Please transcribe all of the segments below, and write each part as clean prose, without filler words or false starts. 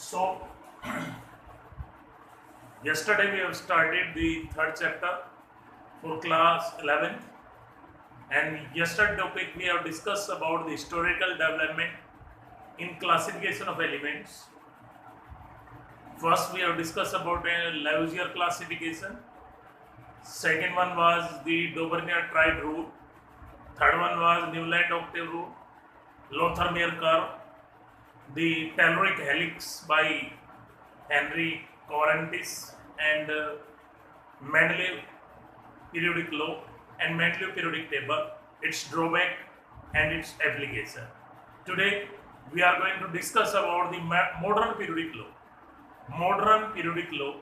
So, yesterday we have started the third chapter for class 11th, and yesterday topic we have discussed about the historical development in classification of elements. First, we have discussed about a Lavoisier classification. Second one was the Dauvergne triad rule. Third one was Newland octave rule, Lothar-Meyer curve, the telluric helix by Henry Corentis, and Mendeleev periodic law and Mendeleev periodic table, its drawback and its application. Today we are going to discuss about the modern periodic law. Modern periodic law,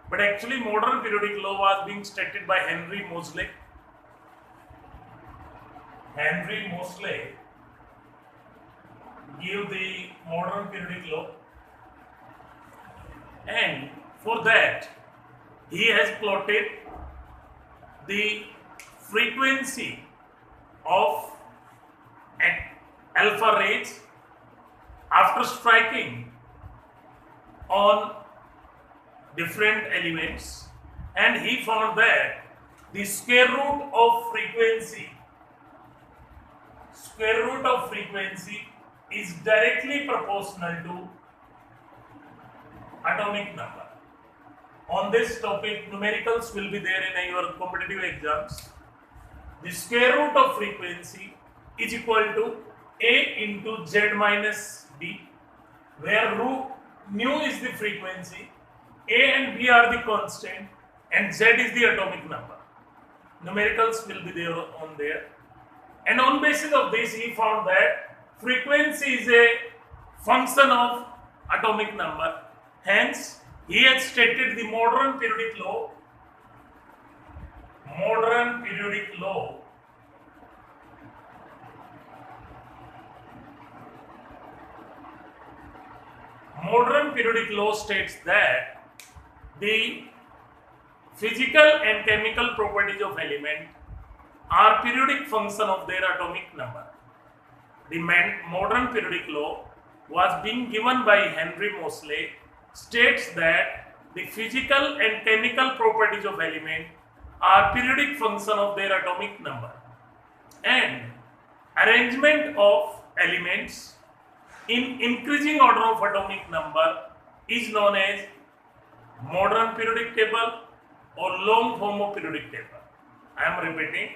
but actually modern periodic law was being stated by Henry Moseley. Henry Moseley gave the modern periodic law, and for that he has plotted the frequency of alpha rays after striking on different elements, and he found that the square root of frequency is directly proportional to atomic number. On this topic, numericals will be there in your competitive exams. The square root of frequency is equal to A into Z minus B, where mu is the frequency, A and B are the constant, and Z is the atomic number. Numericals will be there on there. And on basis of this, he found that frequency is a function of atomic number. Hence, he has stated the modern periodic law. Modern periodic law states that the physical and chemical properties of element are periodic function of their atomic number. The modern periodic law was being given by Henry Moseley, states that the physical and chemical properties of element are periodic function of their atomic number, and arrangement of elements in increasing order of atomic number is known as modern periodic table or long form of periodic table. I am repeating,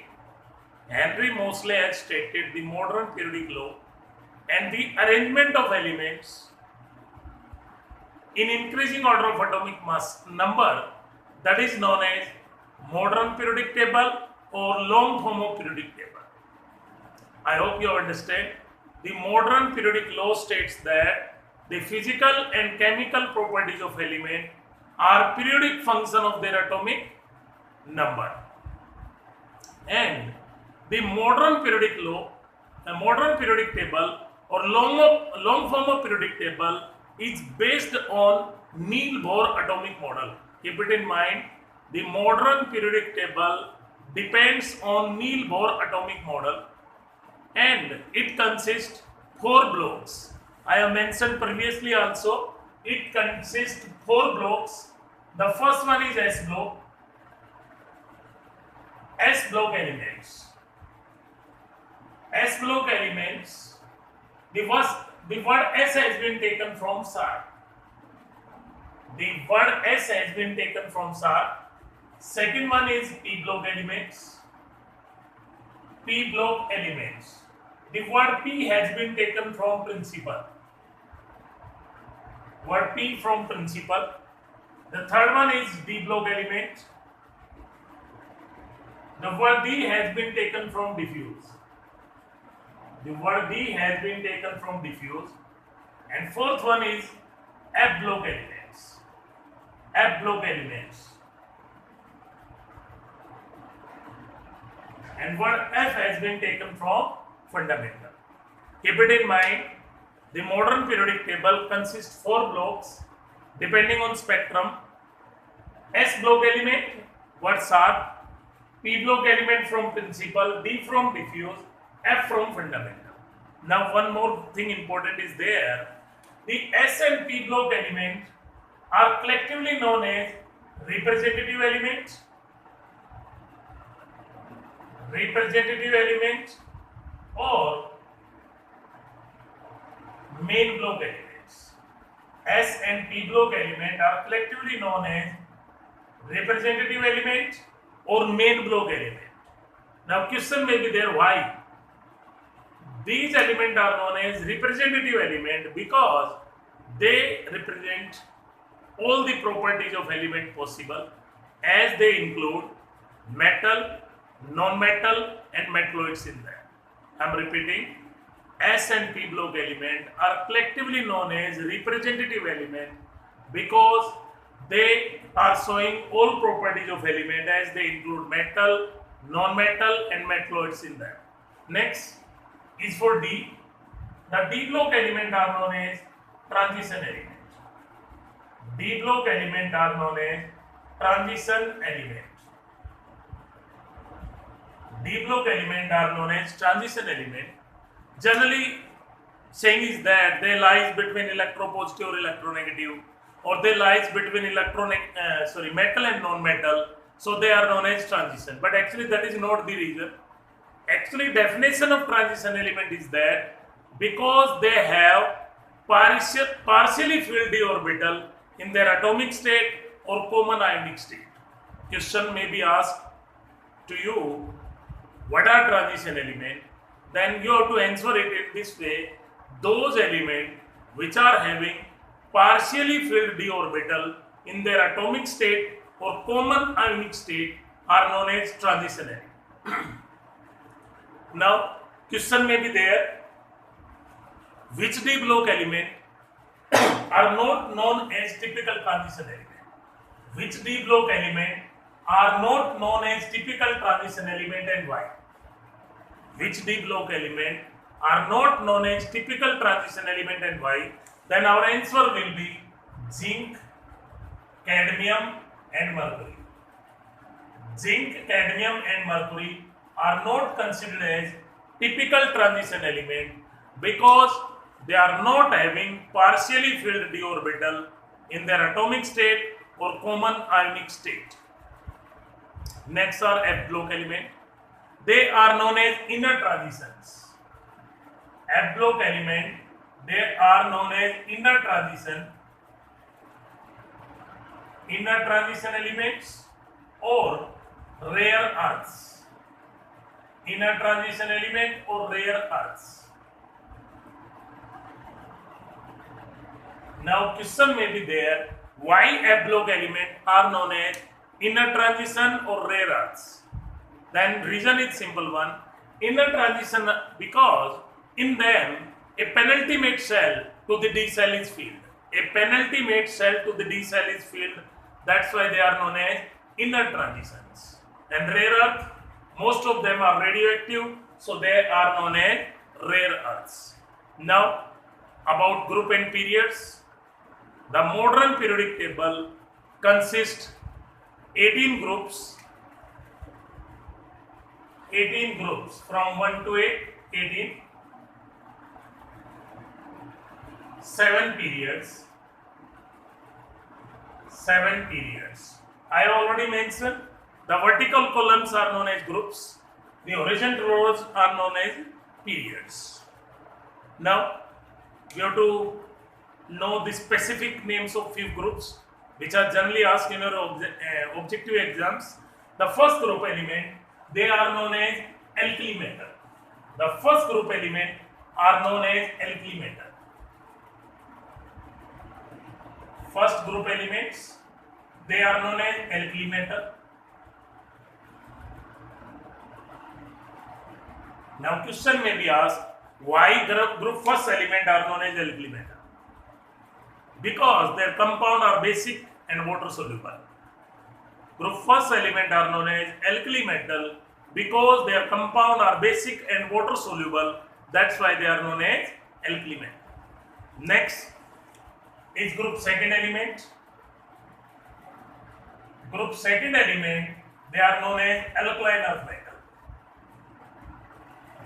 Henry Moseley has stated the modern periodic law, and the arrangement of elements in increasing order of atomic mass number, that is known as modern periodic table or long form of periodic table. I hope you understand. The modern periodic law states that the physical and chemical properties of element are periodic function of their atomic number, and the modern periodic law, the modern periodic table or long form of periodic table is based on Niels Bohr atomic model. Keep it in mind, the modern periodic table depends on Niels Bohr atomic model, and it consists 4 blocks. I have mentioned previously also, it consists 4 blocks. The first one is S block. S block elements. S block elements. The word S has been taken from SAR. The word S has been taken from SAR. Second one is P block elements. P block elements. The word P has been taken from principal. Word P from principal. The third one is D block element. The word D has been taken from diffuse. The word D has been taken from diffuse. And fourth one is F block elements. F block elements. And word F has been taken from fundamental. Keep it in mind, the modern periodic table consists 4 blocks depending on spectrum. S block element, what's R? P block element from principal, D from diffuse, F from fundamental. Now one more thing important is there. The S and P block elements are collectively known as representative elements, or main block elements. S and P block element are collectively known as representative element or main block element. Now question may be there, why? These elements are known as representative element because they represent all the properties of element possible, as they include metal, non-metal and metalloids in them. I am repeating, S and P block element are collectively known as representative element because they are showing all properties of element, as they include metal, non-metal and metalloids in them. Next is for D. The D block element are known as transition element. D block element are known as transition element. D block element are known as transition element. Generally, saying is that they lies between electropositive or electronegative, or they lies between metal and non-metal, so they are known as transition. But actually, that is not the reason. Actually, definition of transition element is that because they have partially filled d orbital in their atomic state or common ionic state. Question may be asked to you, what are transition elements? Then you have to answer it in this way: those elements which are having partially filled d orbital in their atomic state or common ionic state are known as transition element. Now, question may be there, which d block element are not known as typical transition element? Which d block element are not known as typical transition element and why? Which d block element are not known as typical transition element and why? Then our answer will be zinc, cadmium and mercury. Zinc, cadmium and mercury are not considered as typical transition element because they are not having partially filled d orbital in their atomic state or common ionic state. Next are F block element. They are known as inner transitions. F block element, they are known as inner transition elements or rare earths. Inner transition element or rare earths. Now question may be there, why F block element are known as inner transition or rare earths? Then reason is simple one. Inner transition because in them a penultimate shell to the d cell is filled. A penultimate shell to the d cell is filled. That's why they are known as inner transitions. And rare earth, most of them are radioactive, so they are known as rare earths. Now about group and periods. The modern periodic table consists 18 groups from 1 to 8, 18, 7 periods. I have already mentioned the vertical columns are known as groups, the horizontal rows are known as periods. Now you have to know the specific names of few groups which are generally asked in your objective exams. The first group element, they are known as alkali metal. The first group element are known as alkali metal. First group elements, they are known as alkali metal. Now question may be asked, why group first element are known as alkali metal? Because their compound are basic and water soluble. Group first element are known as alkali metal because their compound are basic and water soluble. That's why they are known as alkali metal. Next is group second element. Group second element, they are known as alkaline earth metal.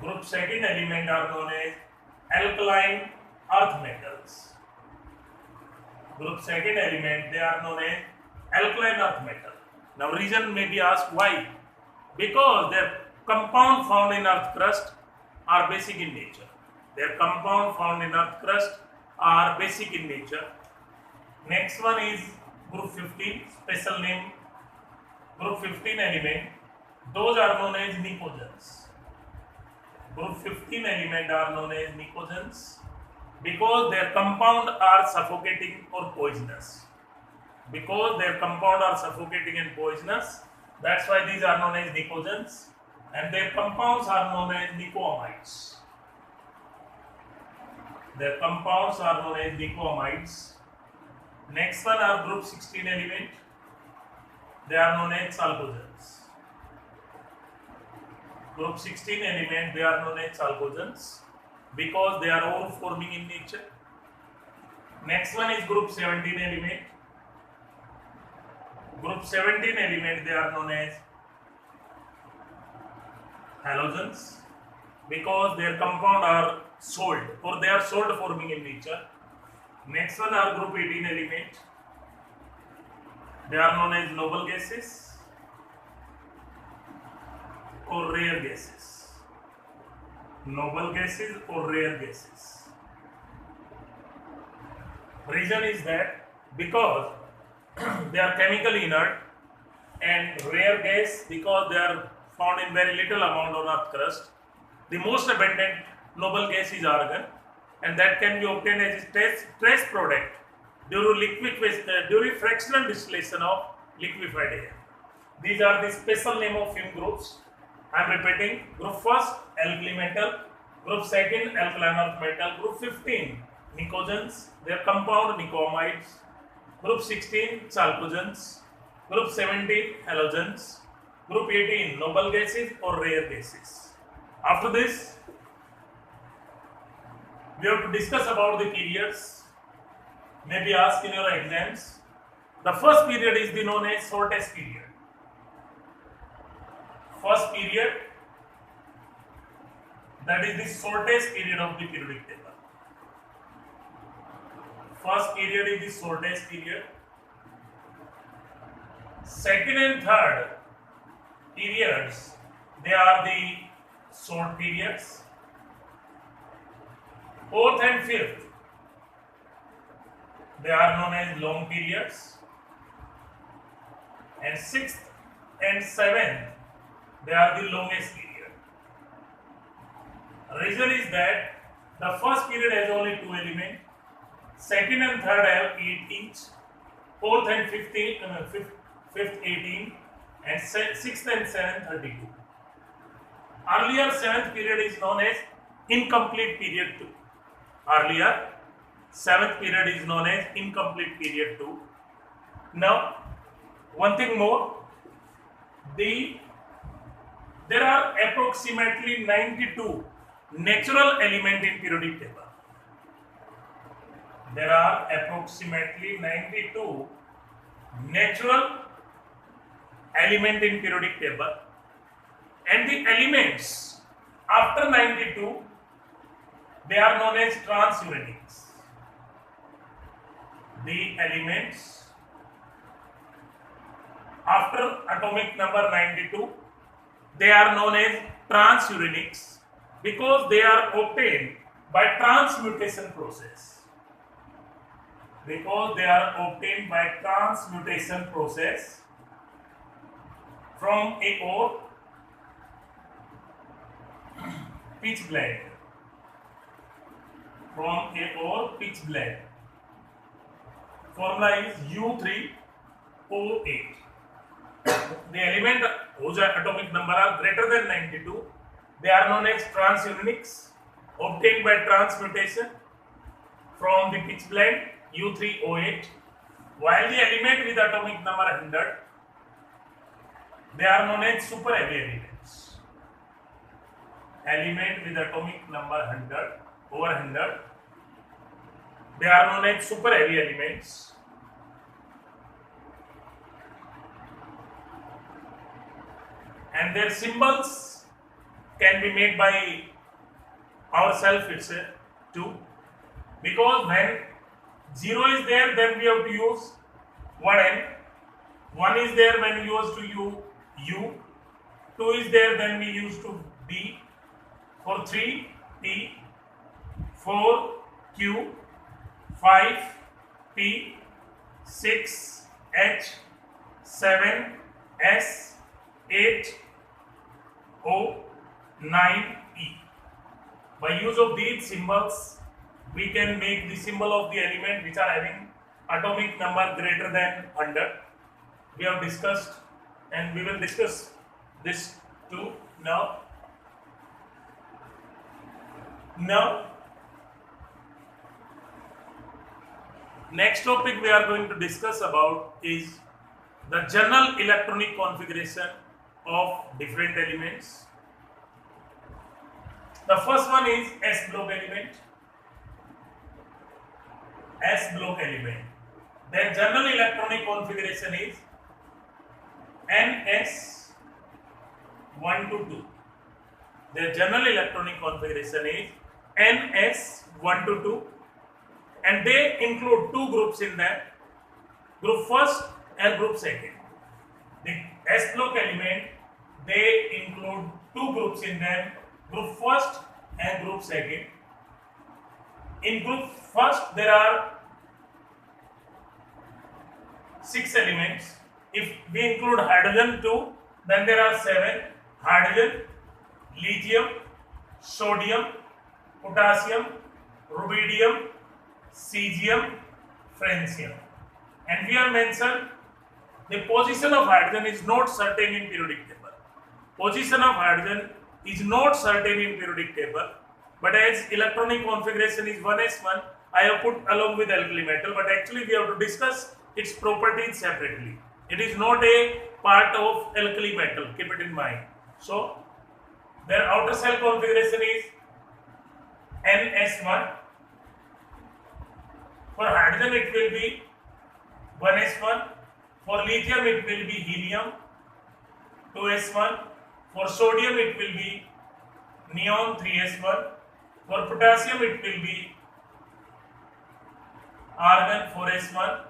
Group second element are known as alkaline earth metals. Group second element, they are known as alkaline earth metal. Now reason may be asked why? Because their compound found in earth crust are basic in nature. Their compound found in earth crust are basic in nature. Next one is group 15, special name group 15 element. Those are known as nicogens. Group 15 element are known as nicogens because their compound are suffocating or poisonous. Because their compound are suffocating and poisonous, that's why these are known as nicogens, and their compounds are known as nicoamides. Their compounds are known as nicoamides. Next one are group 16 element. They are known as chalcogens. Group 16 element, they are known as chalcogens because they are ore forming in nature. Next one is group 17 element. Group 17 element, they are known as halogens because their compound are salt or they are salt forming in nature. Next one are group 18 element. They are known as noble gases or rare gases. Noble gases or rare gases. Reason is that because they are chemically inert, and rare gas because they are found in very little amount on earth crust. The most abundant noble gas is argon, and that can be obtained as a trace product during fractional distillation of liquefied air. These are the special name of fume groups. I am repeating: group first alkali metal, group second alkaline earth metal, group 15 nicogens, their compound nicoamides, group 16 chalcogens, group 17 halogens, group 18 noble gases or rare gases. After this, we have to discuss about the periods. May be asked in your exams. The first period is the known as shortest period. First period, that is the shortest period of the periodic table. First period is the shortest period. Second and third periods, they are the short periods. Fourth and fifth, they are known as long periods. And sixth and seventh, they are the longest period. Reason is that the first period has only 2 elements, second and third have 8 each, fourth and fifth 18, and sixth and seventh 32. Earlier seventh period is known as incomplete period 2. Earlier seventh period is known as incomplete period 2. Now, one thing more, there are approximately 92 natural elements in periodic table. There are approximately 92 natural elements in periodic table, and the elements after 92, they are known as transuranics. The elements after atomic number 92, they are known as transuranics because they are obtained by transmutation process. Because they are obtained by transmutation process from a ore, pitch blende. From a ore, pitch blende. Formula is U3O8. The element whose atomic number are greater than 92, they are known as transuranics, obtained by transmutation from the pitch blende U3O8, while the element with atomic number 100, they are known as super heavy elements. Element with atomic number 100, over 100, they are known as super heavy elements. And their symbols can be made by ourselves itself too, because when 0 is there, then we have to use 1n. 1 is there when we use to u. 2 is there, then we use to d. For 3 t. 4 q. 5 p. 6 h. 7 s. 8 o. 9 e. By use of these symbols, we can make the symbol of the element which are having atomic number greater than 100. We have discussed, and we will discuss this too now. Next topic we are going to discuss about is the general electronic configuration of different elements. The first one is S block element. S block element. Their general electronic configuration is NS1 to 2. Their general electronic configuration is NS1 to 2, and they include two groups in them, group first and group second. The S block element, they include two groups in them, group first and group second. In group first, there are 6 elements. If we include hydrogen too, then there are 7: hydrogen, lithium, sodium, potassium, rubidium, cesium, francium. And we have mentioned the position of hydrogen is not certain in periodic table. Position of hydrogen is not certain in periodic table, but as electronic configuration is 1s1, I have put along with alkali metal, but actually we have to discuss its properties separately. It is not a part of alkali metal, keep it in mind. So their outer cell configuration is NS1. For hydrogen it will be 1s1. For lithium it will be helium 2s1. For sodium it will be neon 3s1. For potassium it will be argon 4s1.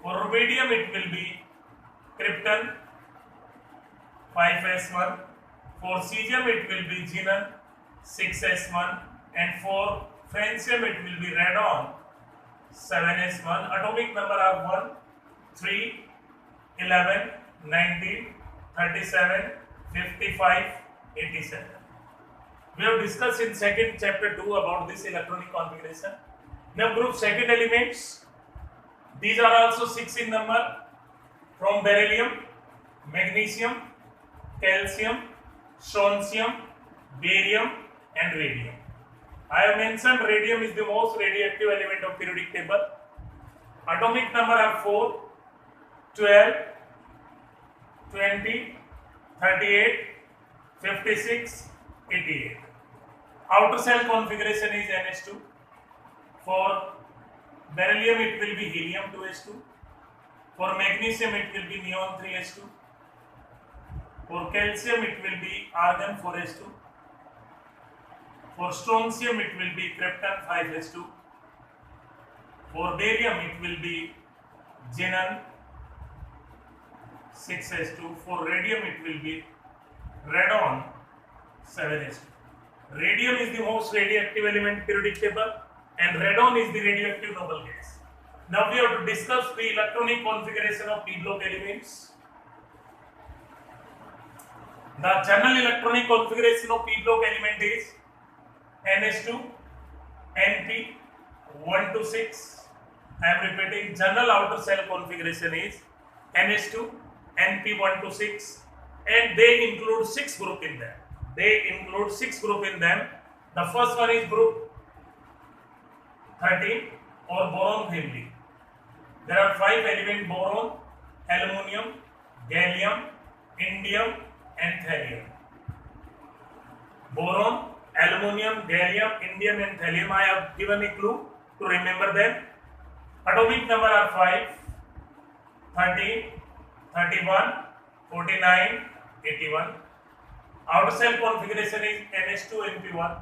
For rubidium it will be krypton 5s1. For cesium it will be xenon 6s1. And for francium it will be radon 7s1. Atomic number are 1, 3, 11, 19, 37, 55, 87. We have discussed in second chapter 2 about this electronic configuration. Now group second elements, these are also 6 in number, from beryllium, magnesium, calcium, strontium, barium and radium. I have mentioned radium is the most radioactive element of periodic table. Atomic number are 4, 12, 20, 38, 56, 88. Outer cell configuration is NS2. For beryllium it will be helium 2s2. For magnesium it will be neon 3s2. For calcium it will be argon 4s2. For strontium it will be krypton 5s2. For barium it will be xenon 6s2. For radium it will be radon 7s2. Radium is the most radioactive element periodic table, and radon is the radioactive noble gas. Now we have to discuss the electronic configuration of p block elements. The general electronic configuration of p block element is NS2, NP, 1 to 6. I am repeating, general outer cell configuration is NS2, NP 1 to 6, and they include 6 group in them. The first one is group 13 or boron family. There are 5 elements: boron, aluminum, gallium, indium and thallium. Boron, aluminum, gallium, indium and thallium. I have given a clue to remember them. Atomic number are 5, 13, 31, 49, 81. Outer cell configuration is NS2, NP1.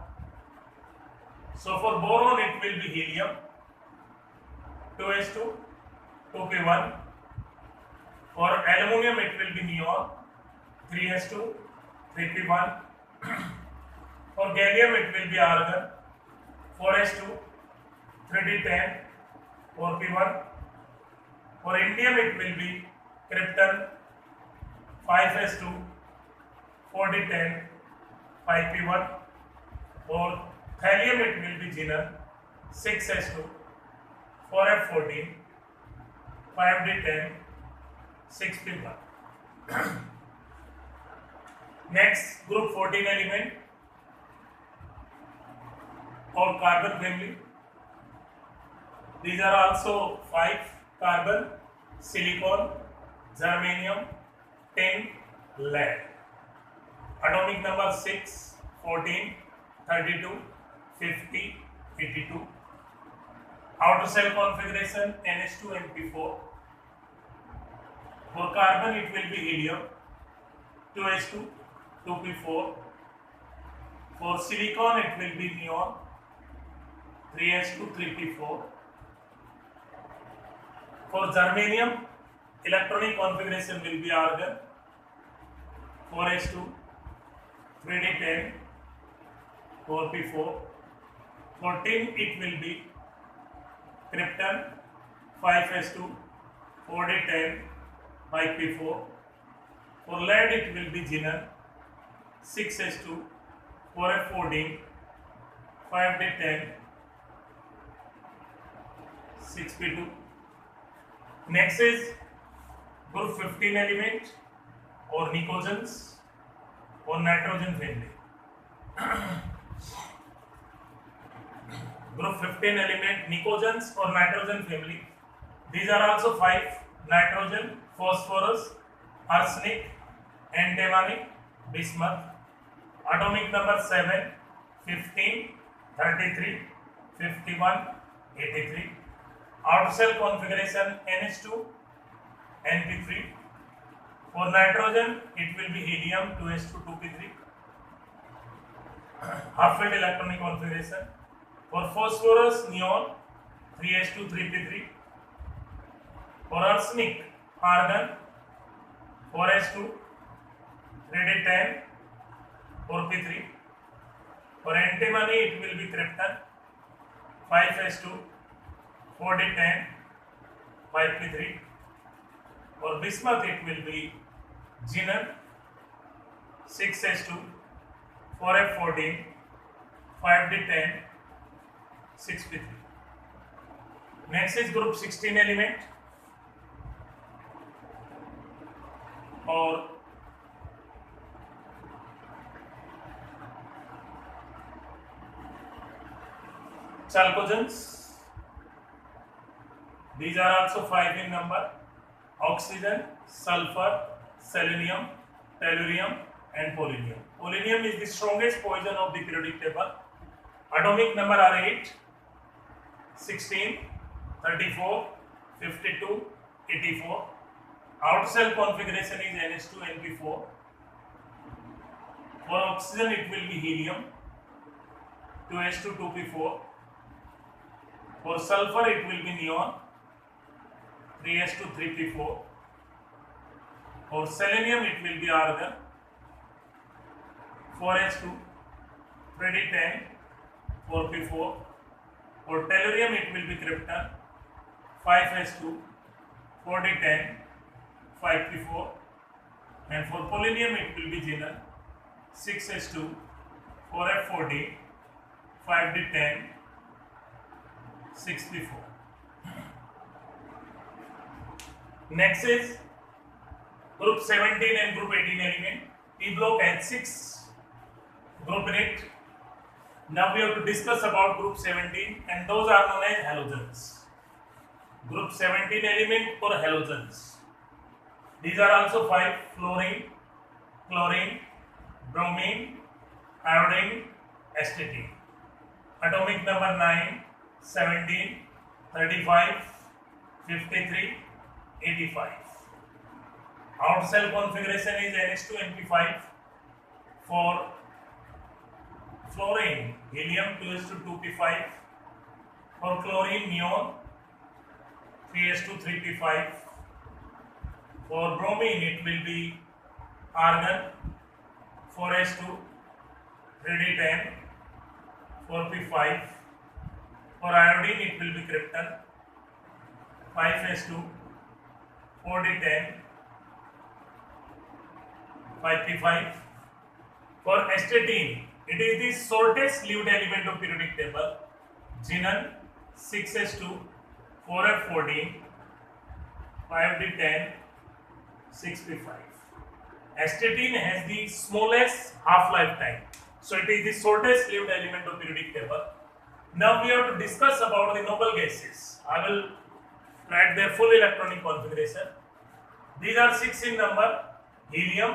So for boron it will be helium. 2s2 2p1. For aluminum it will be neon 3s2 3p1. For gallium it will be argon 4s2 3d10 4p1. For indium it will be krypton 5s2 4d10 5p1. For thallium it will be xenon 6s2 4f14 5d10 6p1. Next, group 14 element or carbon family. These are also 5 carbon, silicon, germanium, tin, lead. Atomic number 6, 14, 32, 50, 82. Outer cell configuration NH2 and P4. For carbon it will be helium 2s2 2p4. For silicon it will be neon 3s2 3p4. For germanium electronic configuration will be argon 4s2 3d10 4p4. For tin it will be krypton 5s2 4d10 5p4. For lead it will be xenon 6s2 4f14 5d10 6p2. Next is group 15 element or nicogens or nitrogen family. Group 15 element nicogens or nitrogen family. These are also 5: nitrogen, phosphorus, arsenic, antimony, bismuth. Atomic number 7, 15, 33, 51, 83. Outer cell configuration NH2, NP3. For nitrogen, it will be helium 2s2 2p3. Half-filled electronic configuration. For phosphorus, neon 3s2 3p3. For arsenic, argon 4s2 3d10 4p3. For antimony, it will be krypton 5s2 4d10 5p3. For bismuth, it will be xenon 6s2 4f14 5d10 6p3. Next is group 16 element or chalcogens. These are also 5 in number: oxygen, sulfur, selenium, tellurium and polonium. Polonium is the strongest poison of the periodic table. Atomic number are 8, 16, 34, 52, 84. Outer cell configuration is NH2 NP4. For oxygen it will be helium 2s2 2p4. For sulfur it will be neon 3s2 3p4. For selenium it will be argon 4s2 3d10 4p4. For tellurium it will be krypton 5s2 4d10 5p4. And for polonium it will be xenon 6s2 4f14 5d10 6p4. Next is group 17 and group 18 element. P block has 6 group in it. Now we have to discuss about group 17, and those are known as halogens. Group 17 element or halogens. These are also 5: fluorine, chlorine, bromine, iodine, astatine. Atomic number 9, 17, 35, 53, 85. Outer cell configuration is NH2 NP5. For fluorine, helium 2s2 2p5. For chlorine, neon 3s2 3p5. For bromine it will be argon 4s2 3d10 4p5. For iodine it will be krypton 5s2 4d10 5p5. For astatine, it is the shortest lived element of periodic table. Xenon 6s2 4f14 5d10 6p5. Astatine has the smallest half-life time, so it is the shortest lived element of periodic table. Now we have to discuss about the noble gases. I will write their full electronic configuration. These are 6 in number: helium,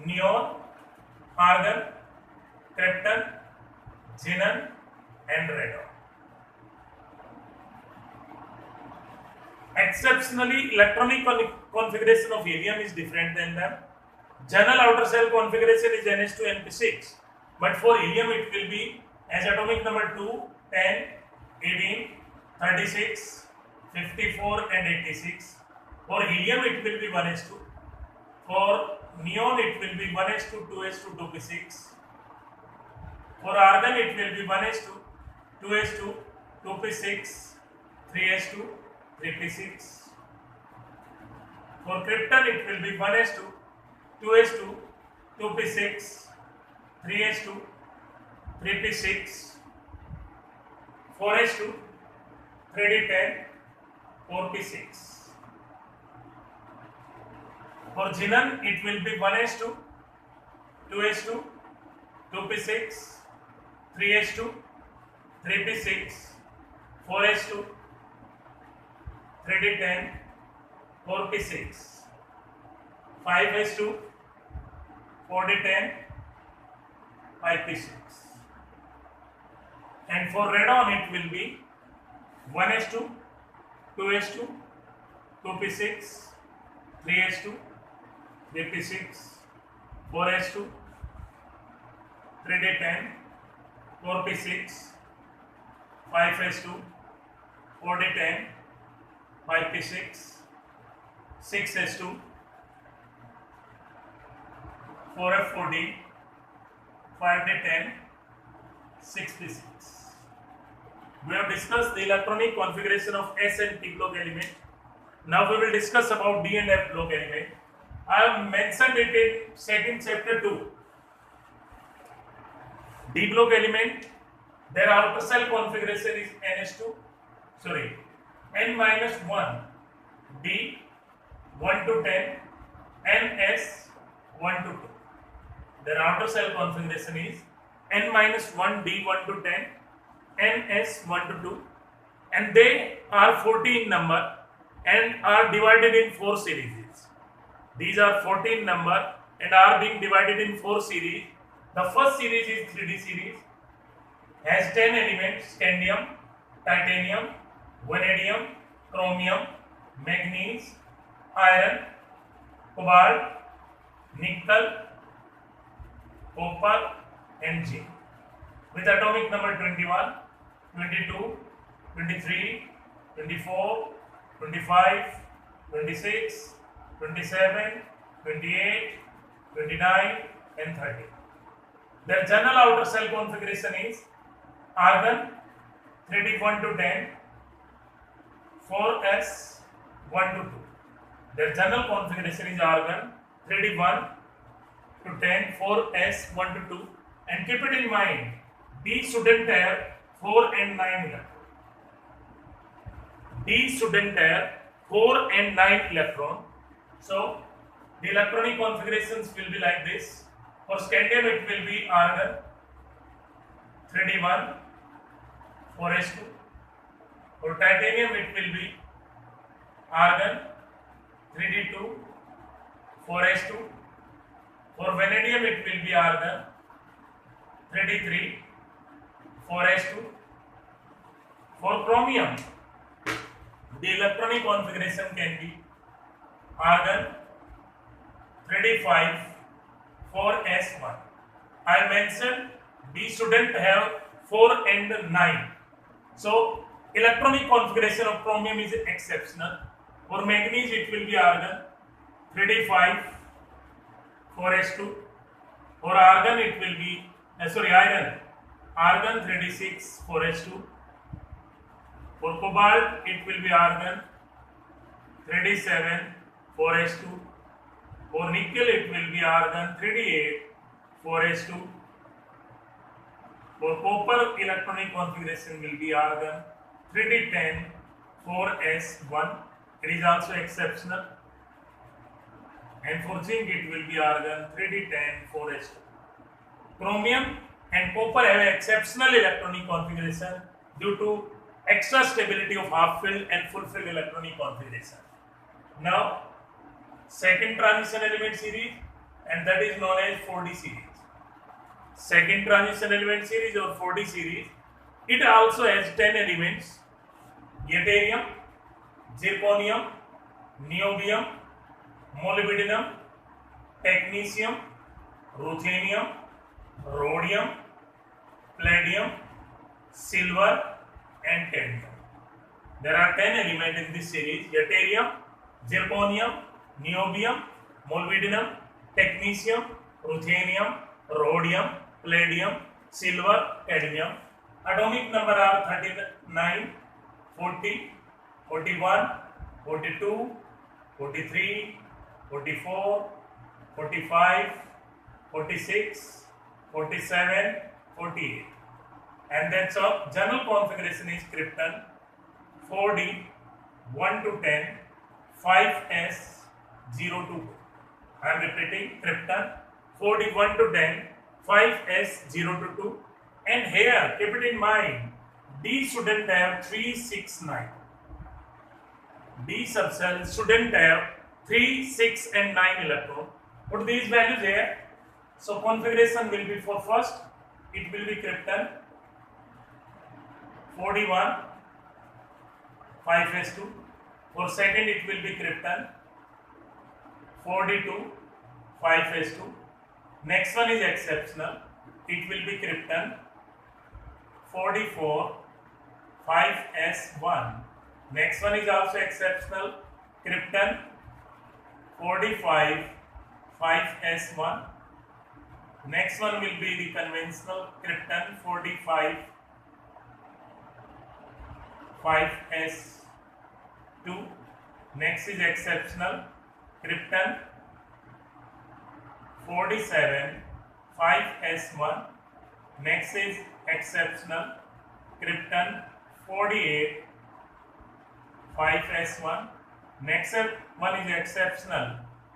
neon, argon, krypton, xenon and radon. Exceptionally, electronic configuration of helium is different than them. General outer shell configuration is NH2 NP6, but for helium it will be as atomic number 2, 10, 18, 36, 54 and 86. For helium it will be 1s2. For neon it will be 1s2, 2s2, 2p6. For argon it will be 1s2, 2s2, 2p6, 3s2, 3p6. For krypton it will be 1s2, 2s2, 2p6, 3s2, 3p6, 4s2, 3d10, 4p6. For xenon it will be 1s2, 2s2, 2p6, 3s2, 3p6, 4s2, 3d10, 4p6, 5s2, 4d10, 5p6. And for radon it will be 1s2, 2s2, 2p6, 3s2, 3p6, 4s2, 3d10, 4p6, 5s2, 4d10, 5p6, 6s2, 4f14, 5d10, 6p6. We have discussed the electronic configuration of S and P block element. Now we will discuss about D and F block element. I have mentioned it in second chapter 2. D block element, their outer shell configuration is N-1, D 1 to 10, NS 1 to 2. Their outer shell configuration is N-1, D 1 to 10, NS 1 to 2, and they are 14 number and are divided in 4 series. These are 14 number and are being divided in 4 series. The first series is 3D series, has 10 elements: scandium, titanium, vanadium, chromium, manganese, iron, cobalt, nickel, copper and zinc, with atomic number 21, 22, 23, 24, 25, 26, 27, 28, 29 and 30. Their general outer shell configuration is argon 3d1 to 10, 4s 1 to 2. Their general configuration is argon 3d1 to 10, 4s 1 to 2, and keep it in mind, D shouldn't have 4 and 9 electrons. D shouldn't have 4 and 9 electron. So the electronic configurations will be like this. For scandium it will be argon 3d1, 4s2. For titanium it will be argon 3d2, 4s2. For vanadium it will be argon 3d3, 4s2. For chromium, the electronic configuration can be argon 3d5, 4s1. I mentioned D shouldn't have 4 and 9. So Electronic configuration of chromium is exceptional. For manganese, it will be argon 3d5 4s2. For argon, it will be iron 3d6 4s2. For cobalt, it will be argon 3d7 4s2. For nickel, it will be argon 3d8 4s2. For copper, electronic configuration will be argon 3d10 4s1. It is also exceptional. And for zinc, it will be argon 3d10 4s2. Chromium and copper have exceptional electronic configuration due to extra stability of half-filled and full-filled electronic configuration. Now, second transition element series, and that is known as 4D series. Second transition element series or 4D series, it also has 10 elements: yttrium, zirconium, niobium, molybdenum, technetium, ruthenium, rhodium, palladium, silver, and cadmium. There are 10 elements in this series: yttrium, zirconium, niobium, molybdenum, technetium, ruthenium, rhodium, palladium, silver, cadmium. Atomic number are 39, 40, 41, 42, 43, 44, 45, 46, 47, 48. And that's all. General configuration is krypton 4D 1 to 10 5s 0 to 2. I am repeating: krypton 4D 1 to 10 5s 0 to 2. And here, keep it in mind, D shouldn't have 3, 6, 9. D subcell shouldn't have 3, 6 and 9 electron. Put these values here. So configuration will be: for first, it will be krypton 41 5s2. For second, it will be krypton 42 5s2. Next one is exceptional. It will be krypton 44 5s1. Next one is also exceptional. Krypton 45 5s1. Next one will be the conventional krypton 45 5s2. Next is exceptional krypton 47 5s1. Next is exceptional krypton 48 5s1. Next one is exceptional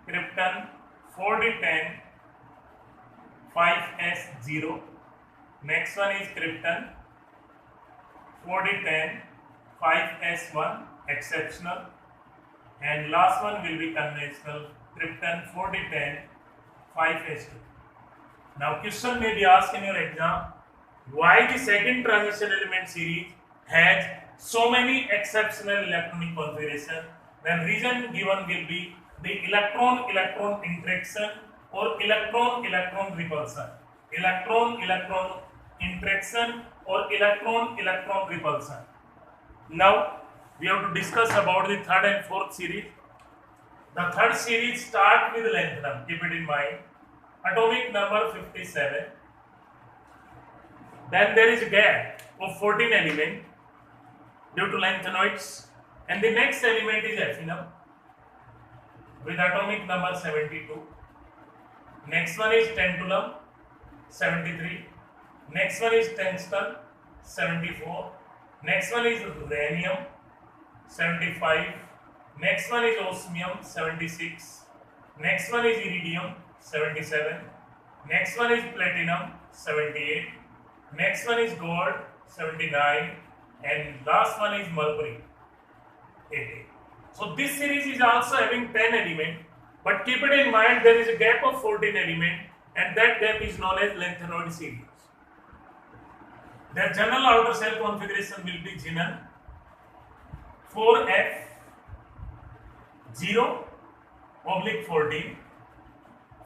krypton 4010 5s0. Next one is krypton 4010 5s1 exceptional. And last one will be conventional krypton 4010 5s2. Now question may be asked in your exam, why the second transition element series has so many exceptional electronic configuration? Then reason given will be the electron-electron interaction or electron-electron repulsion. Electron-electron interaction or electron-electron repulsion. Now we have to discuss about the third and fourth series. The third series start with lanthanum. Keep it in mind. Atomic number 57. Then there is a gap of 14 elements due to lanthanoids, and the next element is hafnium with atomic number 72. Next one is tantalum 73. Next one is tungsten 74. Next one is rhenium 75. Next one is osmium 76. Next one is iridium 77. Next one is platinum 78. Next one is gold 79. And last one is mercury 80. So this series is also having 10 elements, but keep it in mind there is a gap of 14 elements, and that gap is known as lanthanoid series. Their general outer cell configuration will be xenon 4f 0/14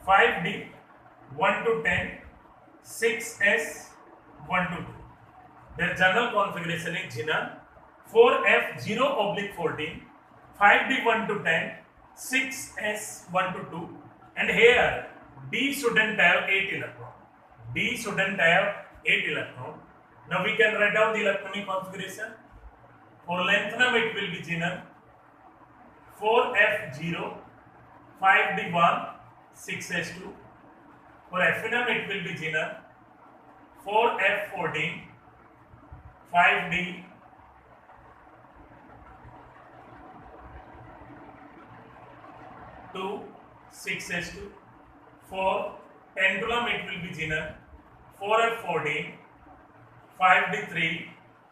5d 1 to 10 6s 1 to 2. Their general configuration is xenon 4F0/14, 5D1 to 10, 6S1 to 2, and here D shouldn't have 8 electron. D shouldn't have 8 electron. Now we can write down the electronic configuration. For lanthanum it will be xenon 4F0, 5D1, 6S2. For hafnium it will be xenon 4F14, 5D, 2, 6S2. For tantalum it will be xenon 4F14, 5D3,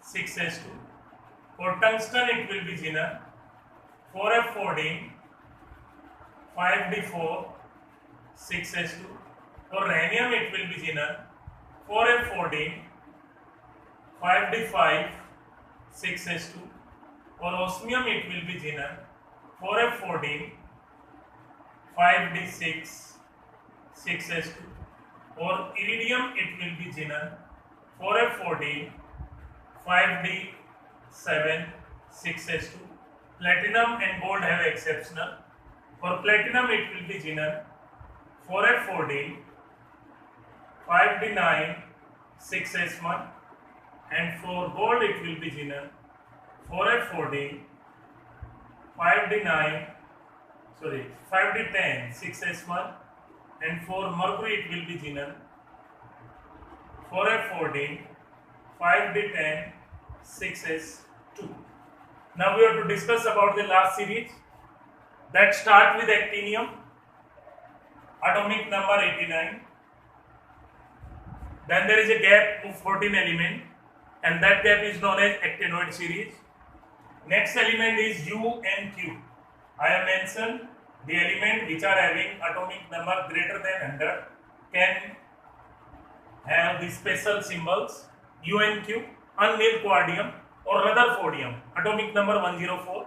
6S2. For tungsten it will be xenon 4F14, 5D4, 6S2. For rhenium it will be xenon 4F14, 5D5, 6S2. For osmium it will be xenon 4F14, 5D6, 6S2. For iridium it will be xenon 4F14, 5D7, 6S2. Platinum and gold have exceptional. For platinum it will be xenon 4F14, 5D9, 6S1. And for gold it will be xenon 4F14, 5D10, 6S1. And for mercury it will be xenon 4F14, 5D10, 6S2. Now we have to discuss about the last series that start with actinium, atomic number 89. Then there is a gap of 14 element, and that gap is known as actinoid series. Next element is U and Q. I have mentioned the element which are having atomic number greater than 100 can have the special symbols U and Q, unyl-coardium or Rutherfordium, atomic number 104.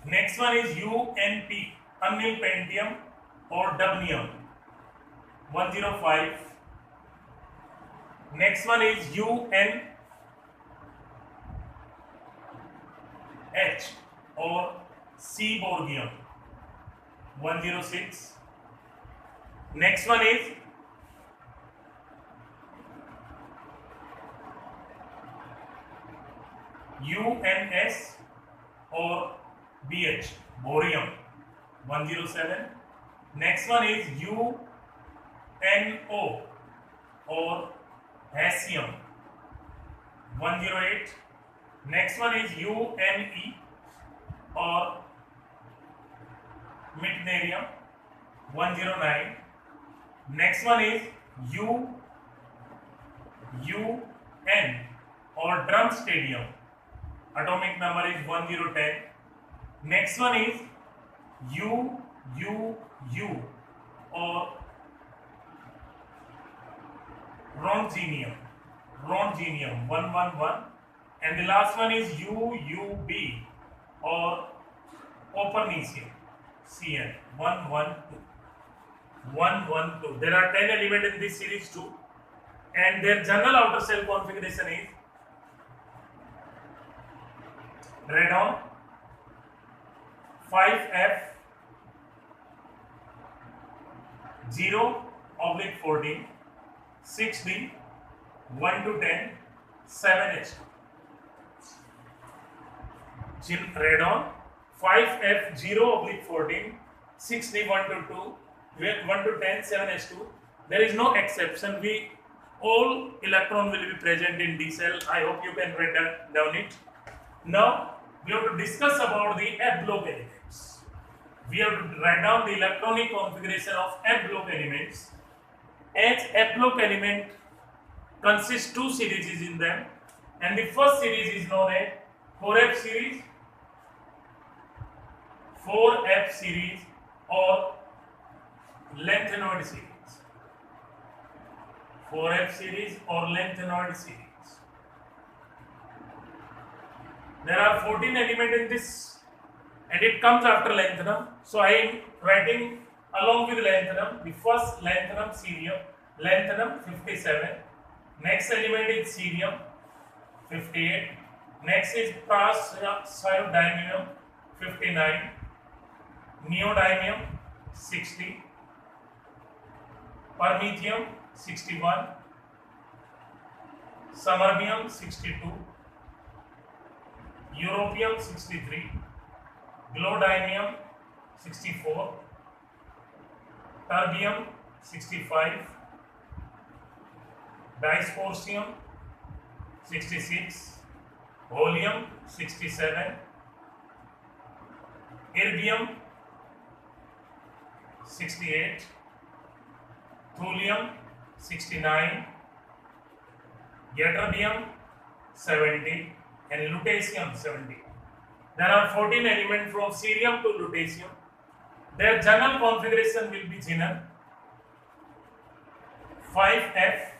Next one is UNP, unyl-pentium or dubnium, 105. Next one is UNH or seaborgium, 106. Next one is UNS or BH, borium, 107. Next one is UNO or hassium, 108. Next one is UNE or meitnerium, 109. Next one is UN or drumstadium, atomic number is 1010. Next one is UUU or rhongenium, 111. And the last one is UUB or copernicium, CN, 112. There are 10 elements in this series too, and their general outer shell configuration is radon 5F0/14, 6D 1 to 10, 7H. Radon 5F0/14, 6D 1 to 2, 1 to 10, 7H2. There is no exception. All electron will be present in D cell. I hope you can write down it. Now we have to discuss about the F block elements. We have to write down the electronic configuration of F block elements. Each F block element consists two series in them, and the first series is known as 4F series, 4F series or lanthanoid series. 4F series or lanthanoid series. There are 14 elements in this, and it comes after lanthanum. So I am writing along with lanthanum. The first lanthanum, cerium, lanthanum 57. Next element is cerium 58. Next is praseodymium 59, neodymium 60, permethium 61, samarium 62, europium 63, glodymium 64, terbium 65, dysprosium 66, holmium 67, erbium 68, thulium 69, ytterbium 70, and lutetium 70. There are 14 elements from cerium to lutetium. Their general configuration will be xenon 4f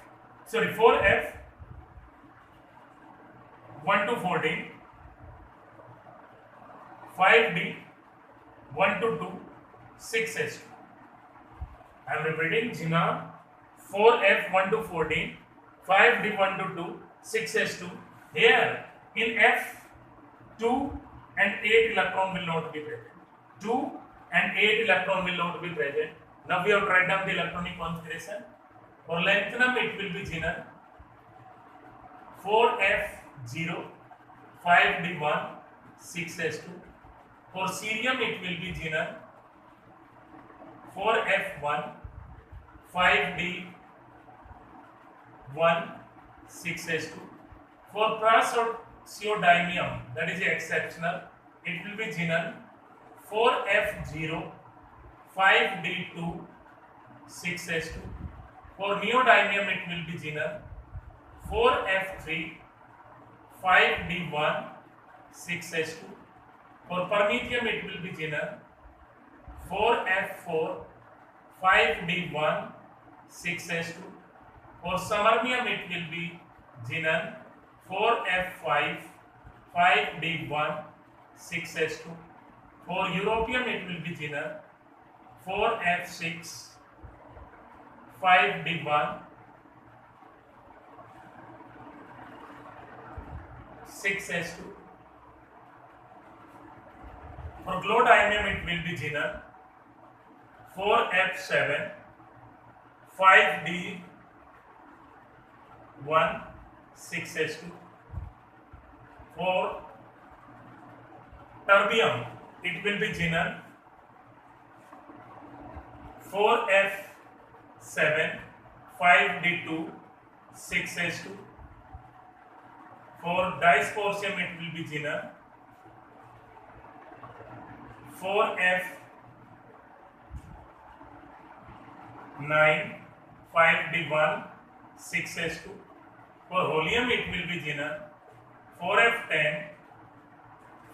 1 to 14, 5d 1 to 2, 6s2. I am repeating, xenon 4f 1 to 14, 5d 1 to 2, 6s2. Here in f 2 and 8 electron will not be present. 2 and 8 electron will not be present. Now we have to write down the electronic configuration. For lanthanum it will be xenon 4f0, 5d1, 6s2. For cerium it will be xenon 4f1, 5d1, 6s2. For praseodymium, that is exceptional, it will be xenon 4f0, 5d2, 6s2. For neodymium it will be xenon 4f3, 5d1, 6s2. For permethium it will be xenon 4f4, 5d1, 6s2. For samarium it will be xenon 4f5, 5d1, 6s2. For europium it will be xenon 4f6, 5d1, 6s2. For glodymium it will be xenon 4f7, 5d1, 6s2. For terbium it will be xenon 4f7, 5d2, 6s2. For dysprosium it will be xenon 4f9, 5d1, 6s2. For holmium it will be xenon 4f10,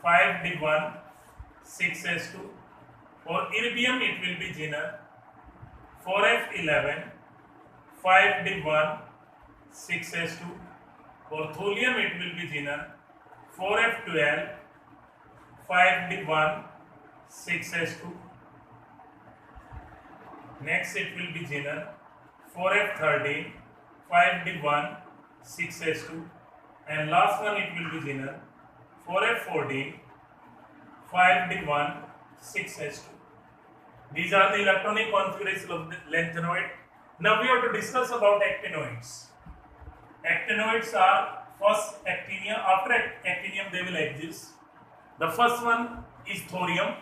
5d1, 6s2. For erbium it will be xenon 4f11, 5d1, 6s2. For thulium it will be xenon 4f12, 5d1, 6s2. Next it will be xenon 4f13, 5d1, 6s2. And last one it will be xenon 4f14, 5d1, 6s2. These are the electronic configurations of the lanthanoid. Now we have to discuss about actinoids. Actinoids are first actinium. After actinium they will exist. The first one is thorium.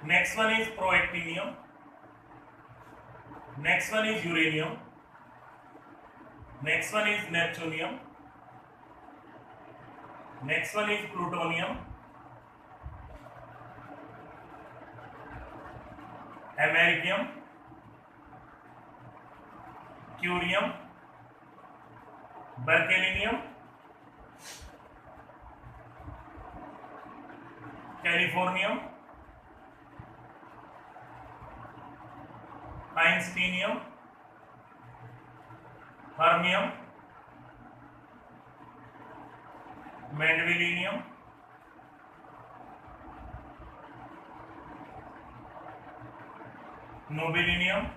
Next one is proactinium. Next one is uranium. Next one is neptunium. Next one is plutonium. Americium, curium, berkelium, californium, einsteinium, fermium, mendelevium, nobelinium,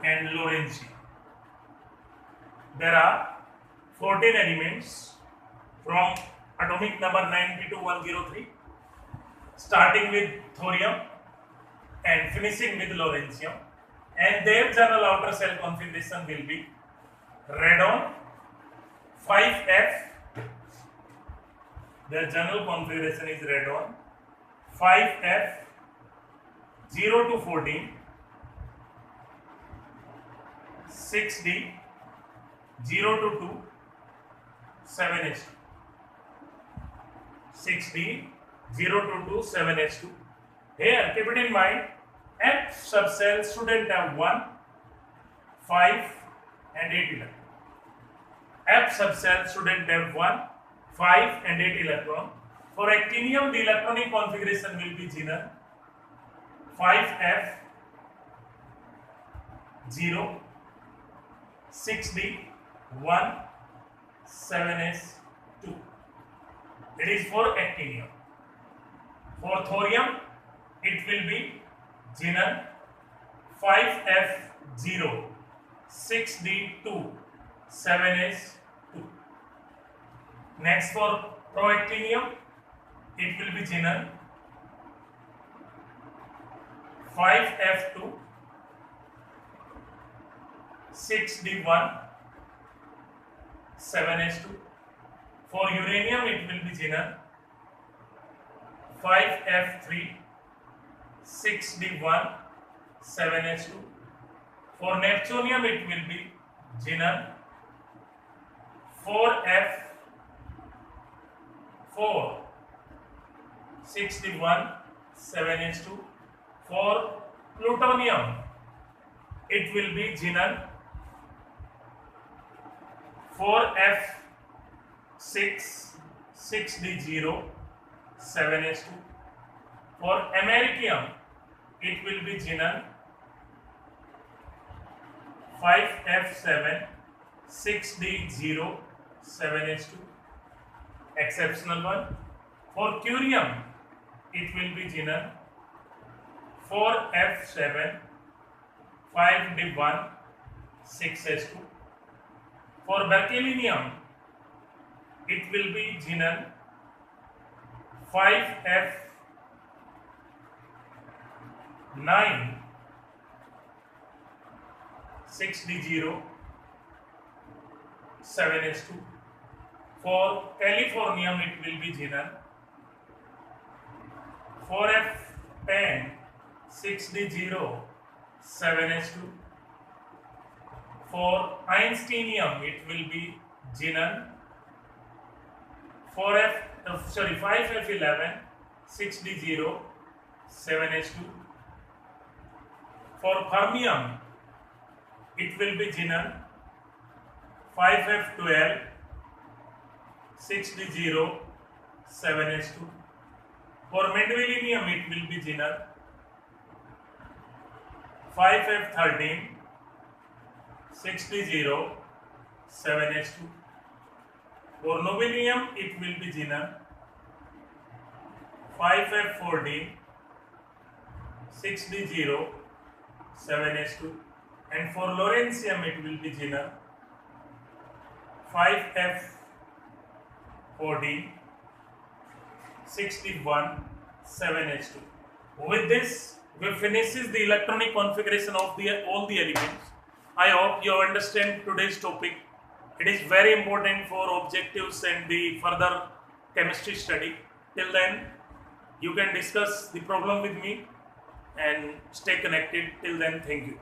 and Lorentzi. There are 14 elements from atomic number 9p2103, starting with thorium and finishing with lawrencium, and their general outer cell configuration will be radon 5F. Their general configuration is radon 5F 0 to 14, 6D 0 to 2, 7H2. 6D 0 to 2, 7H2. Here, keep it in mind, F subcell shouldn't have 1, 5 and 8 electron. F subcell shouldn't have 1, 5 and 8 electron. For actinium, the electronic configuration will be xenon 5F 0, 6D 1, 7S2. It is for actinium. For thorium, it will be xenon 5F0, 6D2, 7S2. Next, for proactinium, it will be xenon 5F2, 6D1, 7S2. For uranium, it will be xenon 5F3, 6D1, 7S2. For neptunium, it will be xenon 4F4, 6D1, 7S2. For plutonium, it will be xenon 4F6, 6D0, 7S2. For americium, it will be xenon 5F7, 6D0, 7S2. Exceptional one. For curium, it will be xenon 4F7, 5D1, 6S2. For berkelium, it will be xenon 5F9, 6D0, 7S2. For californium, it will be xenon 4F10, 6D0, 7S2. For einsteinium, it will be xenon 5F11, 6D0, 7S2. For fermium, it will be xenon 5F12, 6D0, 7S2. For mendelevium, it will be xenon 5F13, 6D0, 7S2. For nobelium, it will be xenon 5F14, 6D0, 7S2. And for lawrencium, it will be xenon 5F14, 6D1, 7H2. With this, we finishes the electronic configuration of all the elements. I hope you understand today's topic. It is very important for objectives and the further chemistry study. Till then, you can discuss the problem with me and stay connected. Till then, thank you.